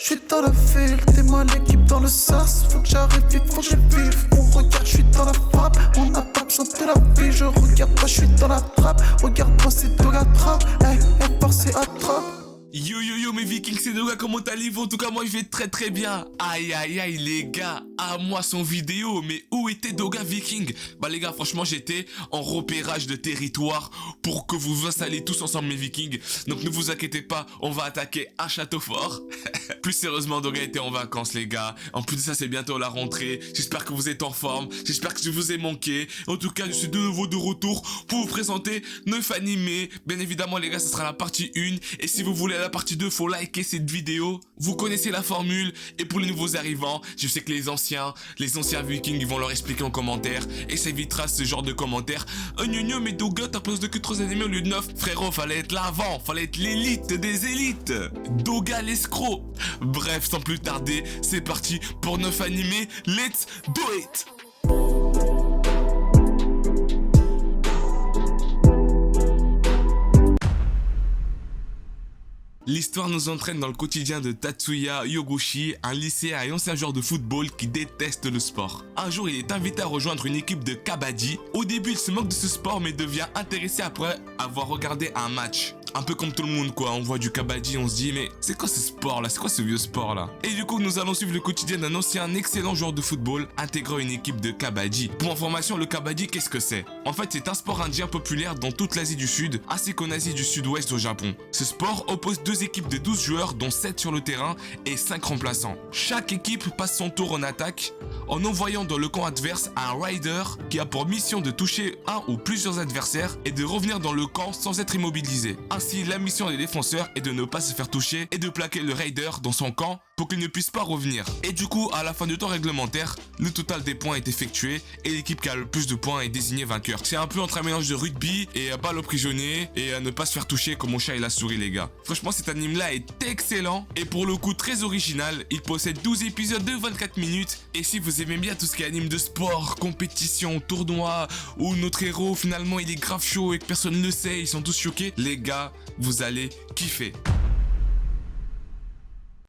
J'suis dans la ville, t'es moi l'équipe dans le sas. Faut que j'arrive vite, faut que je vive. On regarde, j'suis dans la frappe. On n'a pas besoin de la vie, je regarde pas, j'suis dans la trappe. Regarde-moi, c'est de la trappe. Hey, force et attrape. Yo yo yo mes vikings, c'est Doga, comment allez-vous? En tout cas moi je vais très très bien. Aïe aïe aïe les gars, à moi son vidéo. Mais où était Doga Viking? Bah les gars franchement j'étais en repérage de territoire pour que vous vous installez tous ensemble mes vikings. Donc ne vous inquiétez pas, on va attaquer un château fort. Plus sérieusement Doga était en vacances les gars. En plus de ça c'est bientôt la rentrée. J'espère que vous êtes en forme, j'espère que je vous ai manqué. En tout cas je suis de nouveau de retour pour vous présenter 9 animés. Bien évidemment les gars ce sera la partie 1. Et si vous voulez la partie 2, faut liker cette vidéo. Vous connaissez la formule. Et pour les nouveaux arrivants, je sais que les anciens vikings, ils vont leur expliquer en commentaire. Et ça évitera ce genre de commentaires. Oh gno mais Doga, t'as plus de que 3 animés au lieu de 9. Frérot, fallait être l'avant, fallait être l'élite des élites. Doga l'escroc. Bref, sans plus tarder, c'est parti pour 9 animés. Let's do it. L'histoire nous entraîne dans le quotidien de Tatsuya Yoguchi, un lycéen et ancien joueur de football qui déteste le sport. Un jour, il est invité à rejoindre une équipe de kabaddi. Au début, il se moque de ce sport mais devient intéressé après avoir regardé un match. Un peu comme tout le monde quoi, on voit du kabaddi, on se dit mais c'est quoi ce sport là, c'est quoi ce vieux sport là? Et du coup nous allons suivre le quotidien d'un ancien excellent joueur de football intégrant une équipe de kabaddi. Pour information, le kabaddi qu'est-ce que c'est? En fait c'est un sport indien populaire dans toute l'Asie du Sud, ainsi qu'en Asie du Sud-Ouest au Japon. Ce sport oppose deux équipes de 12 joueurs dont 7 sur le terrain et 5 remplaçants. Chaque équipe passe son tour en attaque en envoyant dans le camp adverse un rider qui a pour mission de toucher un ou plusieurs adversaires et de revenir dans le camp sans être immobilisé. Ainsi, la mission des défenseurs est de ne pas se faire toucher et de plaquer le raider dans son camp pour qu'il ne puisse pas revenir. Et du coup, à la fin du temps réglementaire, le total des points est effectué et l'équipe qui a le plus de points est désignée vainqueur. C'est un peu entre un mélange de rugby et balle au prisonnier et à ne pas se faire toucher comme mon chat et la souris les gars. Franchement, cet anime-là est excellent et pour le coup très original. Il possède 12 épisodes de 24 minutes et si vous aimez bien tout ce qui est anime de sport, compétition, tournoi, où notre héros finalement il est grave chaud et que personne ne le sait, ils sont tous choqués, les gars, vous allez kiffer.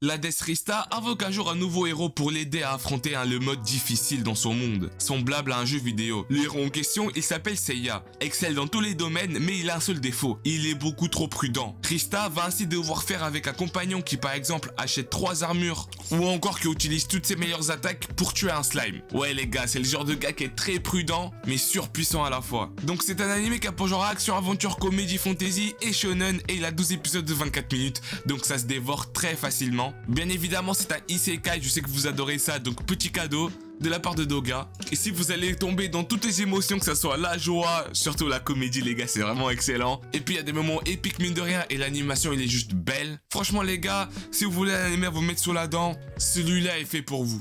L'Hadès Rista invoque un jour un nouveau héros pour l'aider à affronter le mode difficile dans son monde, semblable à un jeu vidéo. Le héros en question, il s'appelle Seiya, excelle dans tous les domaines mais il a un seul défaut, il est beaucoup trop prudent. Rista va ainsi devoir faire avec un compagnon qui par exemple achète 3 armures ou encore qui utilise toutes ses meilleures attaques pour tuer un slime. Ouais les gars, c'est le genre de gars qui est très prudent mais surpuissant à la fois. Donc c'est un anime qui a pour genre action, aventure, comédie, fantasy et shonen et il a 12 épisodes de 24 minutes donc ça se dévore très facilement. Bien évidemment c'est un isekai, je sais que vous adorez ça, donc petit cadeau de la part de Doga. Et si vous allez tomber dans toutes les émotions, que ce soit la joie, surtout la comédie les gars, c'est vraiment excellent. Et puis il y a des moments épiques mine de rien et l'animation il est juste belle. Franchement les gars, si vous voulez un anime à vous mettre sous la dent, celui-là est fait pour vous.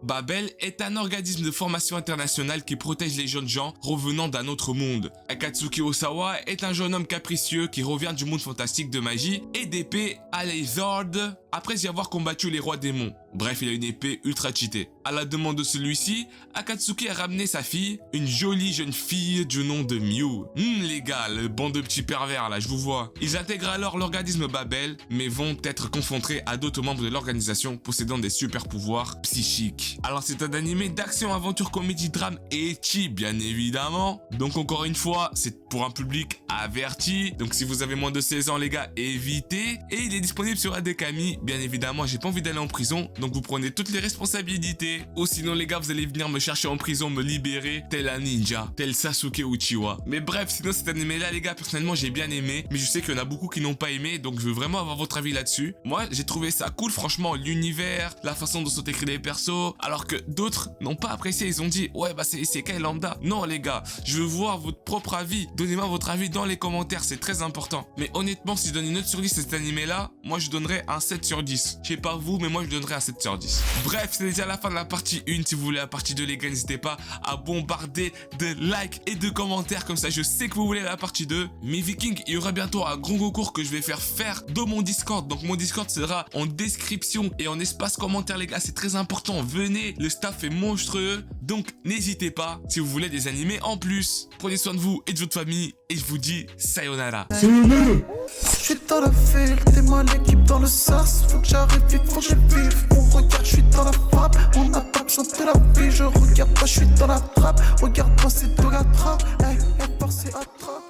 Babel est un organisme de formation internationale qui protège les jeunes gens revenant d'un autre monde. Akatsuki Osawa est un jeune homme capricieux qui revient du monde fantastique de magie et d'épée à Lizard après y avoir combattu les rois démons. Bref, il a une épée ultra cheatée. À la demande de celui-ci, Akatsuki a ramené sa fille, une jolie jeune fille du nom de Miu. Les gars, le bande de petits pervers là, je vous vois. Ils intègrent alors l'organisme Babel, mais vont être confrontés à d'autres membres de l'organisation possédant des super pouvoirs psychiques. Alors c'est un animé d'action, aventure, comédie, drame et ecchi bien évidemment. Donc encore une fois, c'est pour un public averti. Donc si vous avez moins de 16 ans les gars, évitez. Et il est disponible sur Adekami. Bien évidemment, j'ai pas envie d'aller en prison, donc vous prenez toutes les responsabilités. Ou sinon les gars, vous allez venir me chercher en prison, me libérer, tel un ninja, tel Sasuke Uchiwa. Mais bref, sinon cet animé là les gars, personnellement j'ai bien aimé. Mais je sais qu'il y en a beaucoup qui n'ont pas aimé, donc je veux vraiment avoir votre avis là-dessus. Moi j'ai trouvé ça cool franchement, l'univers, la façon dont sont écrits les persos. Alors que d'autres n'ont pas apprécié, ils ont dit ouais bah c'est isekai lambda. Non les gars, je veux voir votre propre avis. Donnez-moi votre avis dans les commentaires, c'est très important. Mais honnêtement, si je donne une note sur 10 à cet animé là, moi je donnerais un 7 sur 10. Je sais pas vous, mais moi je donnerais un 7 sur 10. Bref, c'est déjà la fin de la partie 1. Si vous voulez la partie 2 les gars, n'hésitez pas à bombarder de likes et de commentaires. Comme ça je sais que vous voulez la partie 2. Mais Vikings, il y aura bientôt un grand concours que je vais faire dans mon Discord. Donc mon Discord sera en description et en espace commentaire les gars, c'est très important. Venez, le staff est monstrueux. Donc n'hésitez pas si vous voulez des animés en plus. Prenez soin de vous et de votre famille et je vous dis sayonara. Je suis dans la ville, t'es moi l'équipe dans le sas. Faut que j'arrive vite, faut que je vive. On regarde, je suis dans la frappe. On n'a pas besoin de la vie, je regarde pas, je suis dans la trappe. Regarde-moi, c'est de la trappe. Hey, hey, par c'est attrape.